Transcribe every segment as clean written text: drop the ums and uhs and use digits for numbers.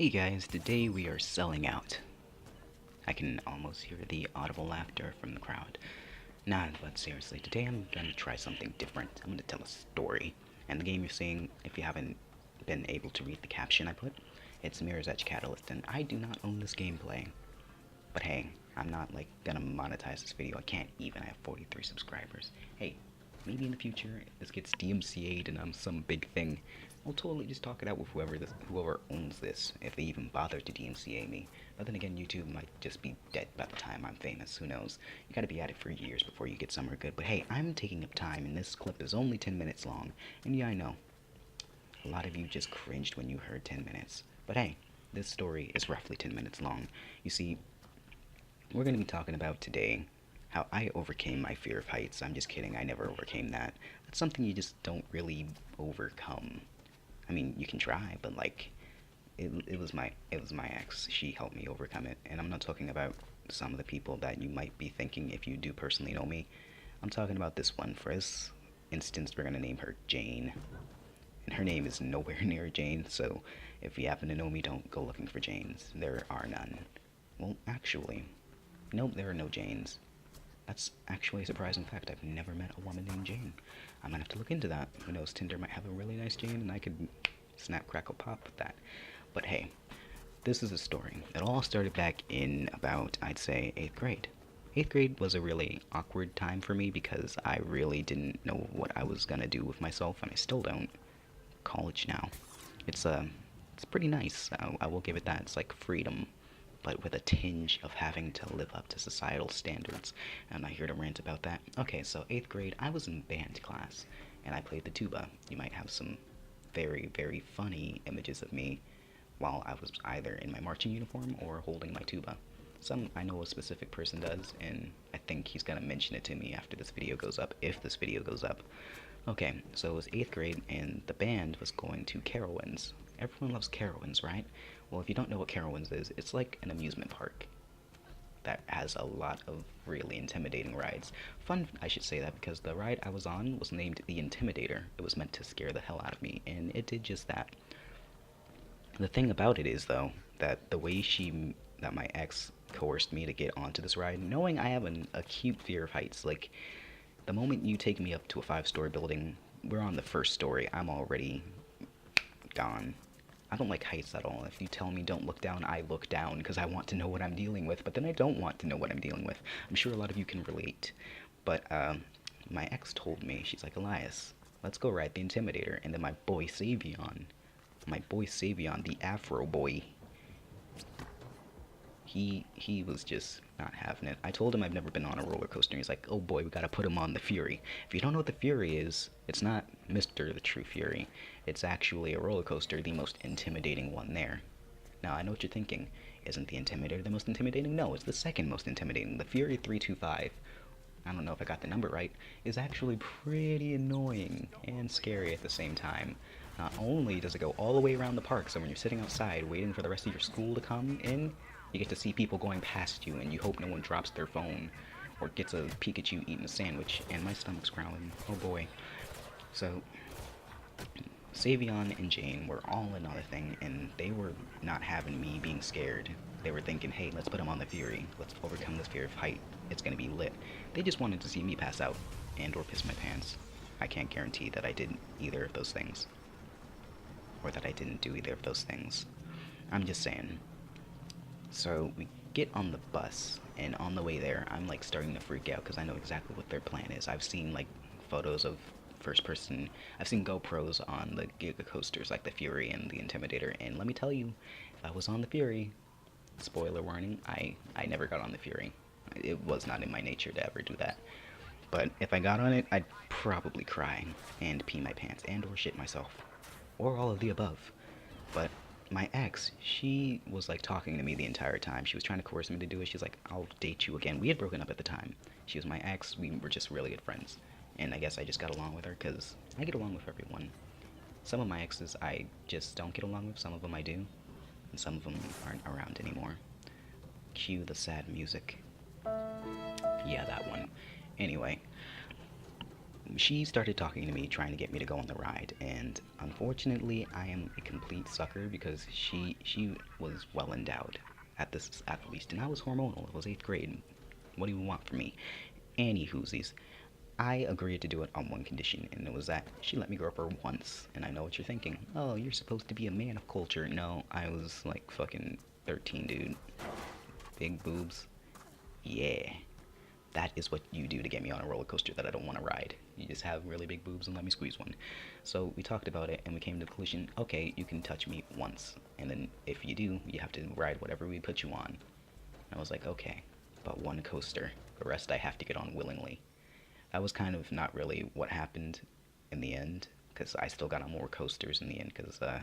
Hey guys, today we are selling out. I can almost hear the audible laughter from the crowd. Nah, but seriously, today I'm gonna try something different. I'm gonna tell a story. And the game you're seeing, if you haven't been able to read the caption I put, it's Mirror's Edge Catalyst, and I do not own this gameplay. But hey, I'm not like gonna monetize this video. I can't even. I have 43 subscribers. Hey, maybe in the future this gets DMCA'd and I'm some big thing. I'll totally just talk it out with whoever owns this, if they even bother to DMCA me. But then again, YouTube might just be dead by the time I'm famous. Who knows? You gotta be at it for years before you get somewhere good. But hey, I'm taking up time, and this clip is only 10 minutes long. And yeah, I know, a lot of you just cringed when you heard 10 minutes. But hey, this story is roughly 10 minutes long. You see, we're going to be talking about today how I overcame my fear of heights. I'm just kidding, I never overcame that. That's something you just don't really overcome. I mean, you can try, but like, it was my ex. She helped me overcome it, and I'm not talking about some of the people that you might be thinking if you do personally know me. I'm talking about this one. For this instance, we're gonna name her Jane, and her name is nowhere near Jane. So if you happen to know me, don't go looking for Janes. There are none. Well, actually, nope, there are no Janes. That's actually a surprising fact. I've never met a woman named Jane. I might have to look into that. Who knows, Tinder might have a really nice Jane and I could snap, crackle, pop with that. But hey, this is a story. It all started back in about, I'd say, 8th grade. 8th grade was a really awkward time for me because I really didn't know what I was gonna do with myself, and I still don't. College now. It's pretty nice. I will give it that. It's like freedom, but with a tinge of having to live up to societal standards. I'm not here to rant about that. Okay, so 8th grade, I was in band class, and I played the tuba. You might have some very, very funny images of me while I was either in my marching uniform or holding my tuba. Some I know a specific person does, and I think he's gonna mention it to me after this video goes up, if this video goes up. Okay, so it was 8th grade, and the band was going to Carowinds. Everyone loves Carowinds, right? Well, if you don't know what Carowinds is, it's like an amusement park that has a lot of really intimidating rides. Fun, I should say that, because the ride I was on was named the Intimidator. It was meant to scare the hell out of me, and it did just that. The thing about it is, though, that that my ex coerced me to get onto this ride, knowing I have an acute fear of heights. Like, the moment you take me up to a 5-story building, we're on the 1st story, I'm already gone. I don't like heights at all. If you tell me don't look down, I look down because I want to know what I'm dealing with, but then I don't want to know what I'm dealing with. I'm sure a lot of you can relate. But my ex told me, she's like, Elias, let's go ride the Intimidator. And then my boy Savion, the Afro boy, he was just not having it. I told him I've never been on a roller coaster, and he's like, oh boy, we gotta put him on the Fury. If you don't know what the Fury is, it's not Mr. the True Fury. It's actually a roller coaster, the most intimidating one there. Now, I know what you're thinking. Isn't the Intimidator the most intimidating? No, it's the second most intimidating. The Fury 325, I don't know if I got the number right, is actually pretty annoying and scary at the same time. Not only does it go all the way around the park, so when you're sitting outside waiting for the rest of your school to come in, you get to see people going past you, and you hope no one drops their phone or gets a Pikachu eating a sandwich, and my stomach's growling. Oh boy. So, Savion and Jane were all in on the thing, and they were not having me being scared. They were thinking, hey, let's put him on the Fury. Let's overcome this fear of height. It's gonna be lit. They just wanted to see me pass out and or piss my pants. I can't guarantee that I did either of those things, or that I didn't do either of those things. I'm just saying. So we get on the bus, and on the way there, I'm like starting to freak out because I know exactly what their plan is. I've seen like photos of first person, I've seen GoPros on the Giga coasters like the Fury and the Intimidator, and let me tell you, if I was on the Fury, spoiler warning, I never got on the Fury. It was not in my nature to ever do that. But if I got on it, I'd probably cry and pee my pants and or shit myself. Or all of the above. But my ex, she was like talking to me the entire time. She was trying to coerce me to do it. She's like, I'll date you again. We had broken up at the time. She was my ex. We were just really good friends. And I guess I just got along with her because I get along with everyone. Some of my exes I just don't get along with. Some of them I do. And some of them aren't around anymore. Cue the sad music. Yeah, that one. Anyway, she started talking to me, trying to get me to go on the ride, and unfortunately, I am a complete sucker because she was well endowed at least, and I was hormonal. It was 8th grade. What do you want from me? Any hoosies. I agreed to do it on one condition, and it was that she let me grow up her once. And I know what you're thinking. Oh, you're supposed to be a man of culture. No, I was like fucking 13, dude. Big boobs. Yeah. That is what you do to get me on a roller coaster that I don't want to ride. You just have really big boobs and let me squeeze one. So we talked about it and we came to the conclusion, okay, you can touch me once. And then if you do, you have to ride whatever we put you on. I was like, okay, but one coaster. The rest I have to get on willingly. That was kind of not really what happened in the end, because I still got on more coasters in the end, because I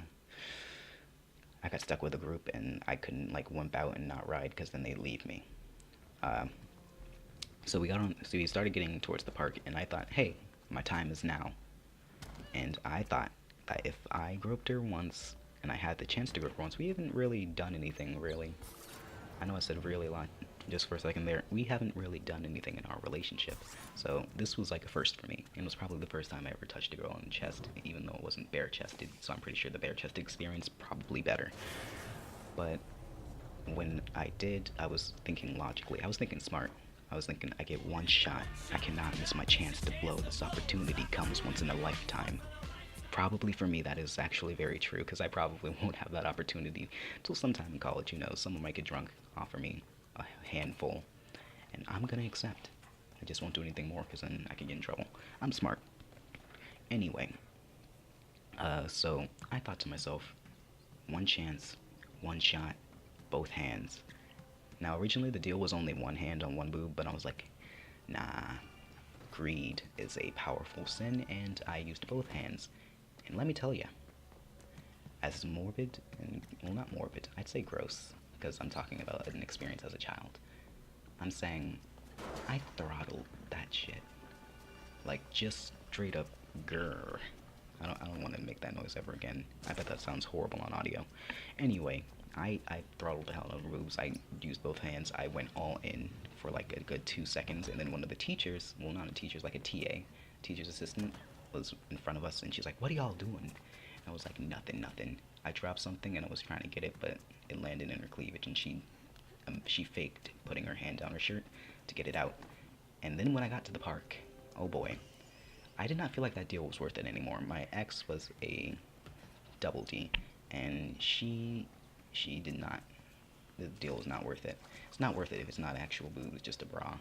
got stuck with a group and I couldn't like wimp out and not ride, because then they'd leave me. So we started getting towards the park, and I thought, hey, my time is now. And I thought that if I groped her once, and I had the chance to grope her once, we haven't really done anything, really. I know I said really a lot just for a second there. We haven't really done anything in our relationship. So this was like a first for me. It was probably the first time I ever touched a girl on the chest, even though it wasn't bare-chested. So I'm pretty sure the bare-chested experience probably better. But when I did, I was thinking logically. I was thinking smart. I was thinking, I get one shot. I cannot miss my chance to blow. This opportunity comes once in a lifetime. Probably for me, that is actually very true, because I probably won't have that opportunity until sometime in college. You know, someone might get drunk, offer me a handful, and I'm gonna accept. I just won't do anything more, because then I can get in trouble. I'm smart. Anyway, so I thought to myself, one chance, one shot, both hands. Now, originally the deal was only one hand on one boob, but I was like, nah, greed is a powerful sin, and I used both hands. And let me tell you, as morbid, and, well, not morbid, I'd say gross, because I'm talking about an experience as a child. I'm saying, I throttled that shit. Like, just straight up grrr. I don't want to make that noise ever again. I bet that sounds horrible on audio. Anyway, I throttled the hell out of boobs. I used both hands. I went all in for like a good 2 seconds, and then one of the teachers, well, not a teacher, like a TA, teacher's assistant, was in front of us, and she's like, what are y'all doing? And I was like, nothing. I dropped something, and I was trying to get it, but it landed in her cleavage, and she faked putting her hand down her shirt to get it out. And then when I got to the park, oh boy, I did not feel like that deal was worth it anymore. My ex was a double D, and she did not. The deal was not worth it. It's not worth it if it's not actual boob, it's just a bra.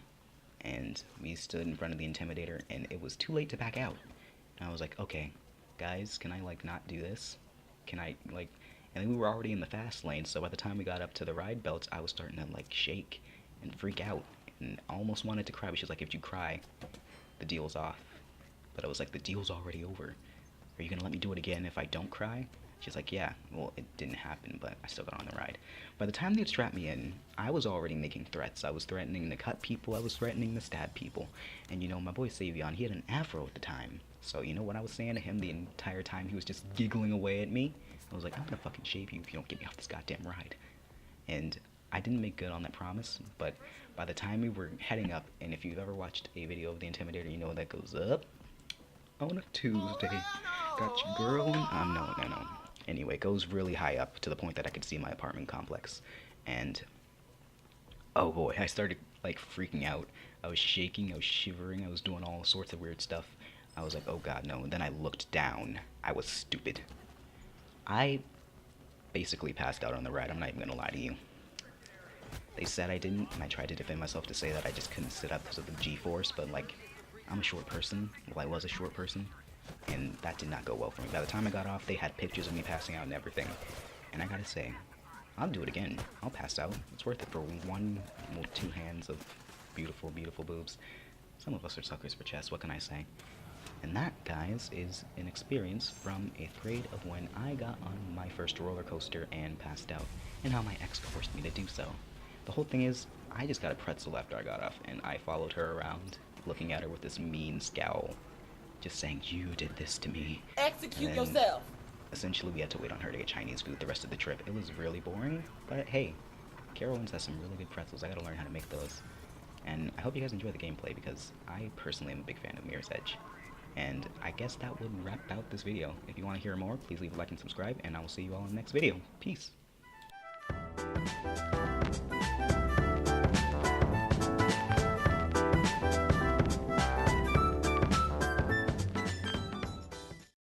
And we stood in front of the Intimidator, and it was too late to back out. And I was like, okay, guys, can I, like, not do this? Can I, like... And then we were already in the fast lane, so by the time we got up to the ride belts, I was starting to, like, shake and freak out. And almost wanted to cry, but she's like, if you cry, the deal's off. But I was like, the deal's already over. Are you gonna let me do it again if I don't cry? She's like, yeah, well, it didn't happen, but I still got on the ride. By the time they'd strapped me in, I was already making threats. I was threatening to cut people. I was threatening to stab people. And, you know, my boy Savion, he had an afro at the time. So, you know what I was saying to him the entire time? He was just giggling away at me. I was like, I'm gonna fucking shave you if you don't get me off this goddamn ride. And I didn't make good on that promise, but by the time we were heading up, and if you've ever watched a video of the Intimidator, you know that goes up on a Tuesday. Got your girl in... no. Anyway, it goes really high up to the point that I could see my apartment complex. And, oh boy, I started, like, freaking out. I was shaking, I was shivering, I was doing all sorts of weird stuff. I was like, oh god, no. And then I looked down. I was stupid. I basically passed out on the ride, I'm not even gonna lie to you. They said I didn't, and I tried to defend myself to say that I just couldn't sit up because of the G-force, but, like, I'm a short person. Well, I was a short person. And that did not go well for me. By the time I got off, they had pictures of me passing out and everything. And I gotta say, I'll do it again. I'll pass out. It's worth it for one, well, 2 hands of beautiful, beautiful boobs. Some of us are suckers for chest, what can I say? And that, guys, is an experience from 8th grade of when I got on my first roller coaster and passed out, and how my ex forced me to do so. The whole thing is, I just got a pretzel after I got off, and I followed her around, looking at her with this mean scowl, just saying, you did this to me. Execute yourself. Essentially, we had to wait on her to get Chinese food the rest of the trip. It was really boring, but hey, Carowinds has some really good pretzels. I gotta learn how to make those. And I hope you guys enjoy the gameplay, because I personally am a big fan of Mirror's Edge. And I guess that would wrap out this video. If you want to hear more, please leave a like and subscribe, and I will see you all in the next video. Peace.